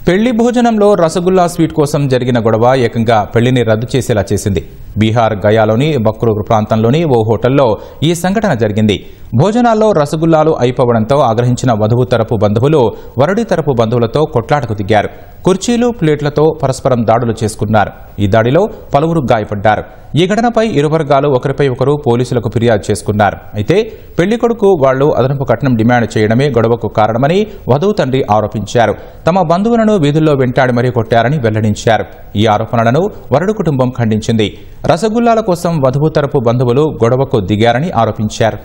పెళ్లి భోజనంలో రసగుల్లా స్వీట్ కోసం జరిగిన గొడవ ఏకంగా పెళ్లిని రద్దు చేసేలా చేసింది. బీహార్ గయాలోని బక్రూర్ ప్రాంతంలోని ఓ హోటల్లో ఈ సంఘటన జరిగింది. భోజనాల్లో రసగుల్లాలు అయిపోవడంతో ఆగ్రహించిన వధువు తరపు బంధువులు వరుడి తరపు బంధువులతో కొట్లాటకు దిగారు. కుర్చీలు, ప్లేట్లతో పరస్పరం దాడులు చేసుకున్నారు. ఈ దాడిలో పలువురు గాయపడ్డారు. ఈ ఘటనపై ఇరు వర్గాలు ఒకరిపై ఒకరు పోలీసులకు ఫిర్యాదు చేసుకున్నారు. అయితే పెళ్లికొడుకు వాళ్లు అదనపు కట్నం డిమాండ్ చేయడమే గొడవకు కారణమని వధువు తండ్రి ఆరోపించారు. తమ బంధువులను వీధుల్లో వెంటాడి మరీ కొట్టారని వెల్లడించారు. ఈ ఆరోపణలను వరుడు కుటుంబం ఖండించింది. రసగుల్లాల కోసం వధువు తరపు బంధువులు గొడవకు దిగారని ఆరోపించారు.